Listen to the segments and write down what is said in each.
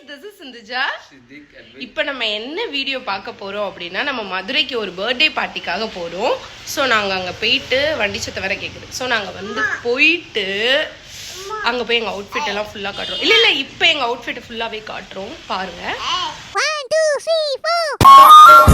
this is Sindhuja. இப்போ நம்ம என்ன வீடியோ பார்க்க போறோம் அப்படின்னா நம்ம மதுரைக்கு ஒரு பர்த்டே பார்ட்டிக்காக போறோம். ஸோ நாங்கள் அங்கே போயிட்டு வண்டி சத்தம் வேற கேட்குது. ஸோ நாங்கள் வந்து போயிட்டு அங்கே போய் எங்கள் அவுட்ஃபிட் எல்லாம் ஃபுல்லாக காட்டுறோம். இல்லை இப்போ எங்கள் அவுட்ஃபிட் ஃபுல்லாகவே காட்டுறோம் பாருங்க. 1 2 3 4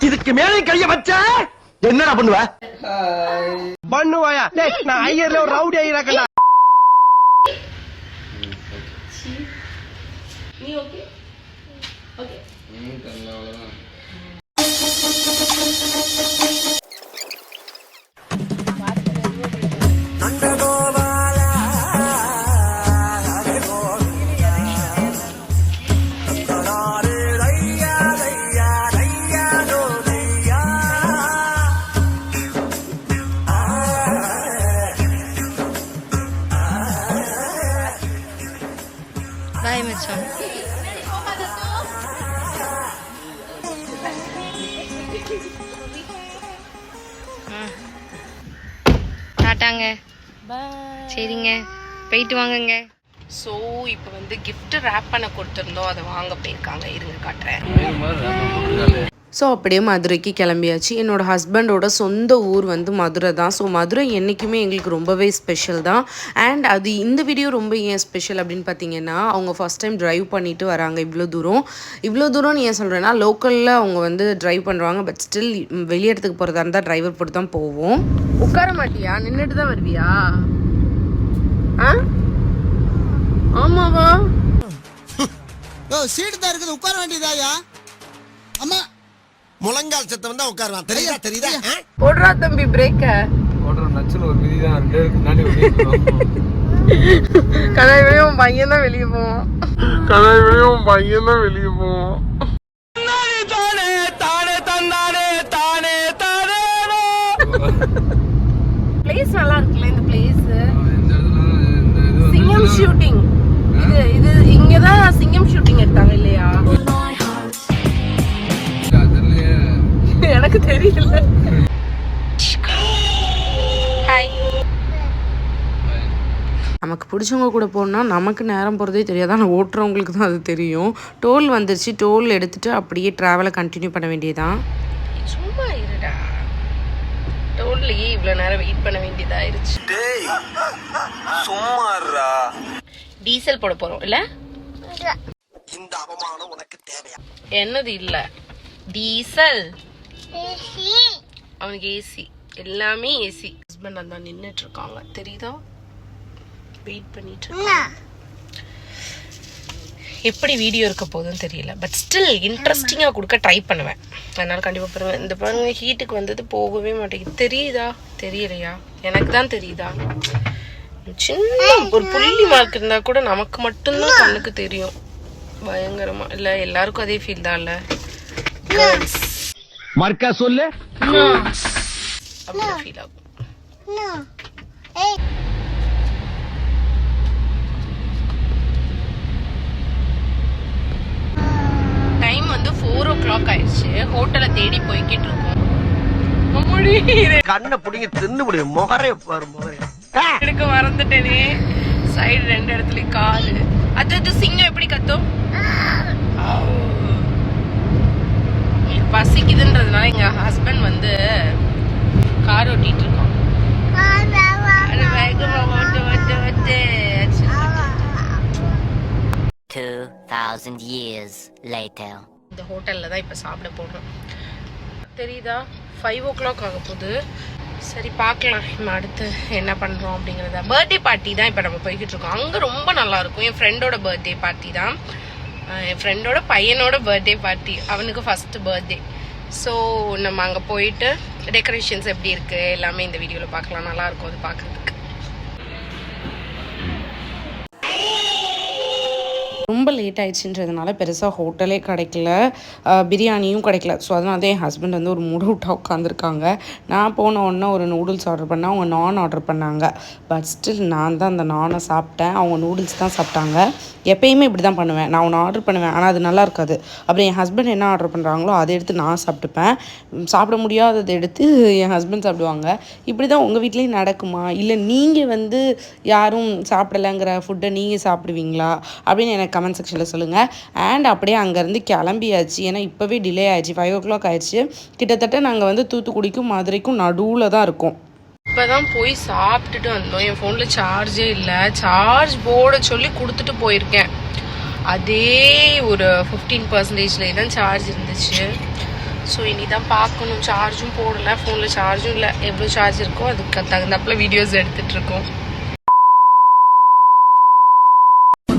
இதுக்கு மேலே கைய வச்சா என்னடா பண்ணுவ? பண்ணுவாயா? நான் ஐயர்ல ஒரு ரவுடி ஐயராக்கடா. நீ ஓகே ஓகே Bye, Mitchell. டாட்டாங்க. சரிங்க, போயிட்டு வாங்குங்க. ஸோ இப்போ வந்து கிஃப்ட் ரேப் பண்ண கொடுத்துருந்தோம், அதை வாங்க போயிருக்காங்க. இருங்க காட்டுறேன். ஸோ அப்படியே மதுரைக்கு கிளம்பியாச்சு. என்னோடய ஹஸ்பண்டோட சொந்த ஊர் வந்து மதுரை தான். ஸோ மதுரை என்றைக்குமே எங்களுக்கு ரொம்பவே ஸ்பெஷல் தான். அண்ட் அது இந்த வீடியோ ரொம்ப ஏன் ஸ்பெஷல் அப்படின்னு பார்த்தீங்கன்னா, அவங்க ஃபஸ்ட் டைம் ட்ரைவ் பண்ணிவிட்டு வராங்க இவ்வளோ தூரம்னு ஏன் சொல்கிறேன்னா, லோக்கலில் அவங்க வந்து ட்ரைவ் பண்ணுறாங்க. பட் ஸ்டில் வெளி இடத்துக்கு போகிறதா இருந்தால் டிரைவர் போட்டு தான் போவோம். உட்கார மாட்டியா? நின்றுட்டு தான் வருவியா? ஆமாவா? சீட்டு தான் இருக்குது, உட்கார வேண்டியதாயா? அம்மா முழங்கால் சத்தம் தான் உட்காருவான். தெரியுதா? போடுறா தம்பி பிரேக்க. போடுற நச்சுன்னு ஒரு விதி தான். முன்னாடி கதாய்வையும் பையன் தான் வெளியே போவோம். பிளேஸ் நல்லா இருக்குல்ல இந்த பிளேஸ். சிங்கம் ஷூட்டிங் இது இங்கதான் சிங்கம் ஷூட்டிங் எடுத்தாங்க இல்லையா? எனக்கு தெரியல. ஹாய். நமக்கு பிடிச்சவங்க கூட போனால் நமக்கு நேரம் போகிறதே தெரியாது, ஆனால் ஓட்டுறவங்களுக்கு தான் அது தெரியும். டோல் வந்துருச்சு, டோல் எடுத்துட்டு அப்படியே ட்ராவலை கண்டினியூ பண்ண வேண்டியதான். சும்மா இருடா, டோல்லையே இவ்வளோ நேரம் வெயிட் பண்ண வேண்டியதாயிருச்சு. சும்மாறா. டீசல் போட போகிறோம் இல்லை? இந்த அவமானம் உனக்கு தேவையா? என்னது இல்லை, டீசல். அவனுக்கு ஏசி, எல்லாமே ஏசி. ஹஸ்பண்ட் அந்த நின்றுட்டு இருக்காங்க, தெரியுதா? வெயிட் பண்ணிட்டு இருக்காங்க. எப்படி வீடியோ இருக்க போதுன்னு தெரியல, பட் ஸ்டில் இன்ட்ரெஸ்டிங்காக கொடுக்க ட்ரை பண்ணுவேன். அதனால கண்டிப்பாக பாருங்க. இந்த பாருங்க, ஹீட்டுக்கு வந்தது போகவே மாட்டேங்குது. தெரியுதா? தெரியலையா? எனக்கு தான் தெரியுதா? சின்ன ஒரு புள்ளி மார்க் இருந்தா கூட நமக்கு மட்டும்தான் கண்ணுக்கு தெரியும். பயங்கரமா இல்ல, எல்லாருக்கும் அதே ஃபீல் தான் இல்ல? மர்க்கா சொல்லு. அப்படிதான் ஃபீல் ஆகும். டைம் வந்து 4 o'clock ஆயிடுச்சு. ஹோட்டலை தேடி போய்கிட்டு இருக்கோம். கண்ணை பிடிங்க தின்னு முடியும். முகரே பாரு, முகரே எடுக்க மறந்துட்டேனே. சைடு 2 இடத்துல காலு. அது சிங்கம் எப்படி கத்தும்? பசிக்குதுன்றதுனால எங்க ஹஸ்பண்ட் வந்து கார் ஓட்டிட்டு இருக்கோம். 2000 years later. இந்த ஹோட்டல்ல தான் இப்ப சாப்பிட போறோம். தெரியுதா? 5 o'clock ஆக போகுது. சரி பார்க்கலாம் நம்ம அடுத்து என்ன பண்றோம் அப்படிங்கறத. பர்த்டே பார்ட்டி தான் இப்ப நம்ம போய்கிட்டு இருக்கோம். அங்க ரொம்ப நல்லா இருக்கும். என் ஃப்ரெண்டோட பர்த்டே பார்ட்டி தான். என் ஃப்ரெண்டோட பையனோட பர்த்டே பார்ட்டி. அவனுக்கு ஃபர்ஸ்ட் பர்த்டே. ஸோ நம்ம அங்கே போயிட்டு டெக்கரேஷன்ஸ் எப்படி இருக்கு எல்லாமே இந்த வீடியோவில் பார்க்கலாம். நல்லா இருக்கும் அது பார்க்கறதுக்கு. ரொம்ப லேட் ஆயிடுச்சுன்றதுனால பெருசாக ஹோட்டலே கிடைக்கல, பிரியாணியும் கிடைக்கல. ஸோ அதனால தான் என் ஹஸ்பண்ட் வந்து ஒரு மூட் அவுட்டாக உட்காந்துருக்காங்க. நான் போன உடனே ஒரு நூடுல்ஸ் ஆர்டர் பண்ணேன், அவங்க நான் ஆர்டர் பண்ணாங்க. பட் ஸ்டில் நான் தான் அந்த நானை சாப்பிட்டேன், அவங்க நூடுல்ஸ் தான் சாப்பிட்டாங்க. எப்பயுமே இப்படி தான் பண்ணுவேன், நான் ஒன்று ஆர்டர் பண்ணுவேன் ஆனால் அது நல்லா இருக்காது. அப்புறம் என் ஹஸ்பண்ட் என்ன ஆர்டர் பண்ணுறாங்களோ அதை எடுத்து நான் சாப்பிட்டுப்பேன், சாப்பிட முடியாததை எடுத்து என் ஹஸ்பண்ட் சாப்பிடுவாங்க. இப்படி தான் உங்கள் வீட்லேயும் நடக்குமா, இல்லை நீங்கள் வந்து யாரும் சாப்பிடலைங்கிற ஃபுட்டை நீங்கள் சாப்பிடுவீங்களா அப்படின்னு எனக்கு கமெண்ட் செக்ஷனில் சொல்லுங்கள். அண்ட் அப்படியே அங்கேருந்து கிளம்பியாச்சு, ஏன்னா இப்போவே டிலே ஆயிடுச்சு, 5 o'clock ஆயிடுச்சு. கிட்டத்தட்ட நாங்கள் வந்து தூத்துக்குடிக்கும் மதுரைக்கும் நடுவில் தான் இருக்கோம். இப்போ தான் போய் சாப்பிட்டுட்டு வந்தோம். என் ஃபோனில் சார்ஜே இல்லை, சார்ஜ் போட சொல்லி கொடுத்துட்டு போயிருக்கேன். அதே ஒரு 15% தான் சார்ஜ் இருந்துச்சு. ஸோ இனி தான் பார்க்கணும், சார்ஜும் போடலை, ஃபோனில் சார்ஜும் இல்லை. எவ்வளோ சார்ஜ் இருக்கோ அதுக்கு தகுந்தாப்புல வீடியோஸ் எடுத்துகிட்டு இருக்கோம்.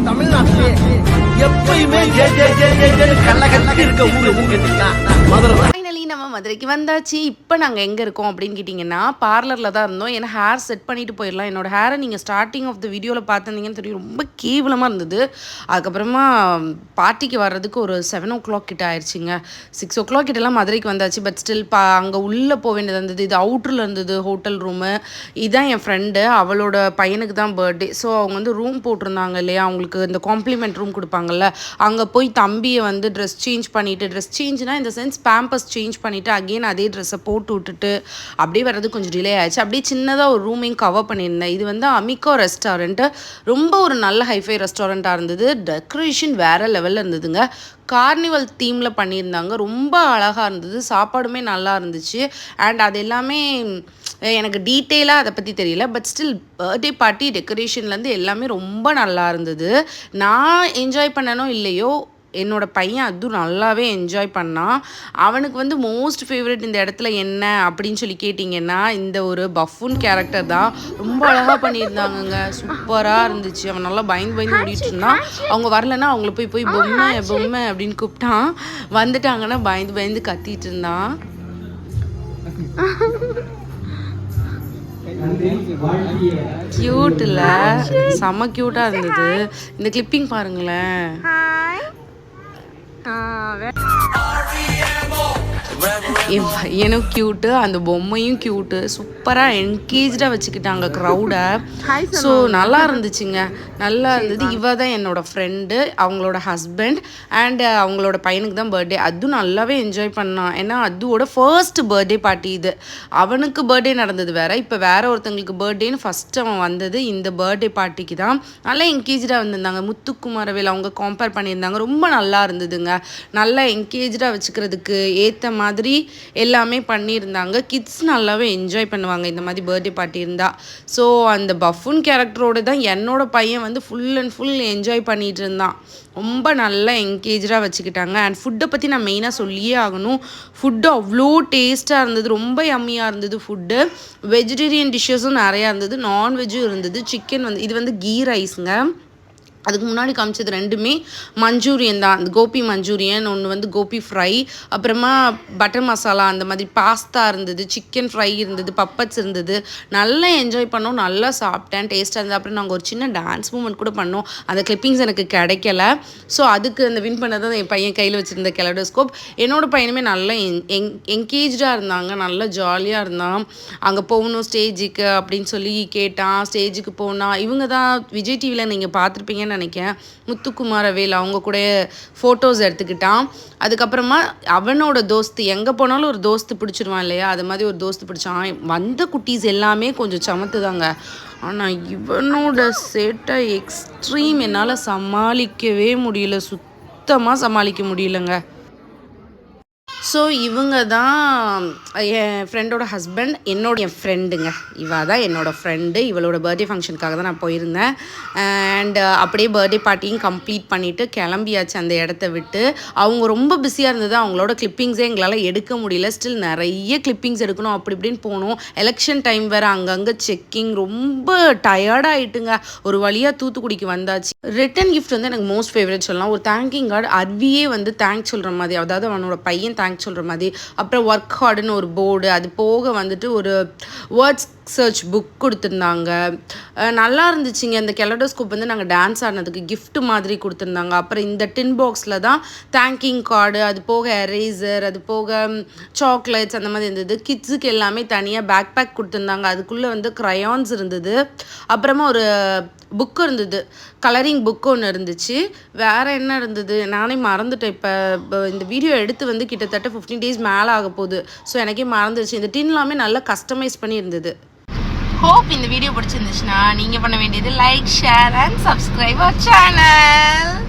தமிழ்நாட்டிலே எப்பயுமே கள்ளக்கல்லாக இருக்க ஊரு ஃபைனலி நம்ம மதுரைக்கு வந்தாச்சு. இப்போ நாங்கள் எங்கே இருக்கோம் அப்படின்னு கேட்டிங்கன்னா பார்லரில் தான் இருந்தோம். ஏன்னா ஹேர் செட் பண்ணிட்டு போயிடலாம். என்னோட ஹேரை நீங்கள் ஸ்டார்டிங் ஆஃப் த வீடியோவில் பார்த்துருந்தீங்கன்னு தெரியும், ரொம்ப கேவலமாக இருந்தது. அதுக்கப்புறமா பார்ட்டிக்கு வர்றதுக்கு ஒரு 7 o'clock கிட்ட ஆயிடுச்சுங்க. 6 o'clock கிட்டலாம் மதுரைக்கு வந்தாச்சு. பட் ஸ்டில் அங்கே உள்ளே போக வேண்டியது இருந்தது. இது அவுட்டரில் இருந்தது ஹோட்டல் ரூமு. இதுதான் என் ஃப்ரெண்டு, அவளோட பையனுக்கு தான் பர்த்டே. ஸோ அவங்க வந்து ரூம் போட்டிருந்தாங்க இல்லையா, அவங்களுக்கு இந்த காம்ப்ளிமெண்ட் ரூம் கொடுப்பாங்கல்ல, அங்கே போய் தம்பியை வந்து ட்ரெஸ் சேஞ்ச் பண்ணிவிட்டு, ட்ரெஸ் சேஞ்ச்னா இந்த சென்ஸ் பேம்பஸ் சேஞ்ச் பண்ணிவிட்டு அகெயின் அதே ட்ரெஸ்ஸை போட்டு விட்டுட்டு அப்படியே வர்றது கொஞ்சம் டிலே ஆயிடுச்சு. அப்படியே சின்னதாக ஒரு ரூமையும் கவர் பண்ணியிருந்தேன். இது வந்து அமிகோ ரெஸ்டாரண்ட்டு, ரொம்ப ஒரு நல்ல ஹைஃபை ரெஸ்டாரண்ட்டாக இருந்தது. டெக்கரேஷன் வேறு லெவலில் இருந்ததுங்க. கார்னிவல் தீமில் பண்ணியிருந்தாங்க, ரொம்ப அழகாக இருந்தது. சாப்பாடுமே நல்லா இருந்துச்சு. அண்ட் அது எல்லாமே எனக்கு டீட்டெயிலாக அதை பற்றி தெரியல, பட் ஸ்டில் பர்த்டே பார்ட்டி டெக்கரேஷன்லேருந்து எல்லாமே ரொம்ப நல்லா இருந்தது. நான் என்ஜாய் பண்ணனோ இல்லையோ, என்னோடய பையன் அதுவும் நல்லாவே என்ஜாய் பண்ணான். அவனுக்கு வந்து மோஸ்ட் ஃபேவரட் இந்த இடத்துல என்ன அப்படின்னு சொல்லி கேட்டிங்கன்னா, இந்த ஒரு பஃபூன் கேரக்டர் தான். ரொம்ப அழகாக பண்ணியிருந்தாங்கங்க, சூப்பராக இருந்துச்சு. அவன் நல்லா பயந்து ஓடிட்டு இருந்தான். அவங்க வரலன்னா அவங்கள போய் பொம்மை பொம்மை அப்படின்னு கூப்பிட்டான். வந்துட்டாங்கன்னா பயந்து கத்திட்டு இருந்தான். கியூட் இல்லை, செம்ம க்யூட்டாக இருந்தது. இந்த கிளிப்பிங் பாருங்களேன். என் பையனும் க்யூட்டு, அந்த பொம்மையும் க்யூட்டு, சூப்பராக என்கேஜாக வச்சுக்கிட்டாங்க க்ரௌடை. ஸோ நல்லா இருந்துச்சுங்க, நல்லா இருந்தது. இவ தான் என்னோடய ஃப்ரெண்டு, அவங்களோட ஹஸ்பண்ட் அண்டு அவங்களோட பையனுக்கு தான் பர்த்டே. அதுவும் நல்லாவே என்ஜாய் பண்ணான். ஏன்னா அதுவோட ஃபர்ஸ்ட் பர்த்டே பார்ட்டி இது. அவனுக்கு பர்த்டே நடந்தது வேறு, இப்போ வேறு ஒருத்தங்களுக்கு பர்த்டேன்னு ஃபஸ்ட்டு அவன் வந்தது இந்த பர்த்டே பார்ட்டிக்கு தான். நல்லா என்கேஜாக வந்திருந்தாங்க. முத்துக்குமாரவேல் அவங்க கம்பேர் பண்ணியிருந்தாங்க, ரொம்ப நல்லா இருந்ததுங்க. நல்லா என்கேஜாக வச்சுக்கிறதுக்கு ஏற்ற மாதிரி எல்லாமே பண்ணியிருந்தாங்க. கிட்ஸ் நல்லாவே என்ஜாய் பண்ணுவாங்க இந்த மாதிரி பர்த்டே பார்ட்டி இருந்தால். ஸோ அந்த பஃபூன் கேரக்டரோடு தான் என்னோடய பையன் வந்து ஃபுல் அண்ட் ஃபுல் என்ஜாய் பண்ணிகிட்டு இருந்தான். ரொம்ப நல்லா என்கேஜாக வச்சுக்கிட்டாங்க. அண்ட் ஃபுட்டை பற்றி நான் மெயினாக சொல்லியே ஆகணும். ஃபுட்டு அவ்வளோ டேஸ்ட்டாக இருந்தது, ரொம்ப யம்மியாக இருந்தது ஃபுட்டு. வெஜிடேரியன் டிஷ்ஷஸும் நிறையா இருந்தது, நான்வெஜ்ஜும் இருந்தது. சிக்கன் வந்து இது வந்து கீ ரைஸுங்க. அதுக்கு முன்னாடி காமிச்சது ரெண்டுமே மஞ்சூரியன் தான். அந்த கோபி மஞ்சூரியன் ஒன்று வந்து கோபி ஃப்ரை, அப்புறமா பட்டர் மசாலா அந்த மாதிரி பாஸ்தா இருந்தது, சிக்கன் ஃப்ரை இருந்தது, பப்பட்ஸ் இருந்தது. நல்லா என்ஜாய் பண்ணோம், நல்லா சாப்பிட்டேன், டேஸ்ட்டாக இருந்தது. அப்புறம் நாங்கள் ஒரு சின்ன டான்ஸ் மூமெண்ட் கூட பண்ணோம், அந்த கிளிப்பிங்ஸ் எனக்கு கிடைக்கல. ஸோ அதுக்கு அந்த வின் பண்ணது என் பையன் கையில் வச்சுருந்த கெலடோஸ்கோப். என்னோடய பையனுமே நல்லா என்கேஜாக இருந்தாங்க, நல்லா ஜாலியாக இருந்தான். அங்கே போகணும் ஸ்டேஜுக்கு அப்படின்னு சொல்லி கேட்டான். ஸ்டேஜுக்கு போனால் இவங்க தான் விஜய் டிவியில் நீங்கள் பார்த்துருப்பீங்கன்னு நினைக்கிறேன், முத்துக்குமாரவேல், அவங்க கூட ஃபோட்டோஸ் எடுத்துக்கிட்டான். அதுக்கப்புறமா அவனோட தோஸ்து, எங்கே போனாலும் ஒரு தோஸ்து பிடிச்சிருவான் இல்லையா, அது மாதிரி ஒரு தோஸ்து பிடிச்சான். வந்த குட்டீஸ் எல்லாமே கொஞ்சம் சமத்துதாங்க. ஆனால் இவனோட சேட்டை எக்ஸ்ட்ரீம், என்னால் சமாளிக்கவே முடியல, சுத்தமாக சமாளிக்க முடியலங்க. ஸோ இவங்க தான் என் ஃப்ரெண்டோட ஹஸ்பண்ட், என் ஃப்ரெண்டுங்க. இவ தான் என்னோடய ஃப்ரெண்டு. இவளோட பர்த்டே ஃபங்க்ஷனுக்காக தான் நான் போயிருந்தேன். அண்ட் அப்படியே பர்த்டே பார்ட்டியும் கம்ப்ளீட் பண்ணிவிட்டு கிளம்பியாச்சு அந்த இடத்த விட்டு. அவங்க ரொம்ப பிஸியாக இருந்தது, அவங்களோட கிளிப்பிங்ஸே எங்களால் எடுக்க முடியல. ஸ்டில் நிறைய கிளிப்பிங்ஸ் எடுக்கணும், அப்படி இப்படின்னு போகணும். எலெக்ஷன் டைம் வேறு, அங்கங்கே செக்கிங், ரொம்ப டயர்டாகிட்டுங்க. ஒரு வழியாக தூத்துக்குடிக்கு வந்தாச்சு. ரிட்டன் கிஃப்ட் வந்து எனக்கு மோஸ்ட் ஃபேவரட் சொல்லலாம். ஒரு தேங்கிங் கார்டு, அர்வியே வந்து தேங்க்ஸ் சொல்கிற மாதிரி, அதாவது அவனோட பையன் தேங்க்ஸ் சொல்கிற மாதிரி. அப்புறம் ஒர்க் ஹார்டுன்னு ஒரு போர்டு, அது போக வந்துட்டு ஒரு வேர்ட்ஸ் சர்ச் புக் கொடுத்துருந்தாங்க. நல்லா இருந்துச்சுங்க. இந்த கெலடோஸ்கோப் வந்து நாங்கள் டான்ஸ் ஆடினதுக்கு gift மாதிரி கொடுத்துருந்தாங்க. அப்புறம் இந்த டின் பாக்ஸில் தான் தேங்கிங் கார்டு, அது போக எரேசர், அது போக சாக்லேட்ஸ் அந்த மாதிரி இருந்தது. கிட்ஸுக்கு எல்லாமே தனியாக பேக் பேக் கொடுத்துருந்தாங்க. அதுக்குள்ளே வந்து க்ரையான்ஸ் இருந்தது. அப்புறமா ஒரு புக்கு இருந்தது, கலரிங் புக்கு ஒன்று இருந்துச்சு. வேறு என்ன இருந்தது நானே மறந்துட்டேன். இப்போ இந்த வீடியோ எடுத்து வந்து கிட்டத்தட்ட 15 days மேலே ஆக போகுது. ஸோ எனக்கே மறந்துடுச்சு. இந்த டின் எல்லாமே நல்லா கஸ்டமைஸ் பண்ணி இருந்தது. ஹோப் இந்த வீடியோ பிடிச்சிருந்துச்சுன்னா நீங்கள் பண்ண வேண்டியது like, share and subscribe our channel.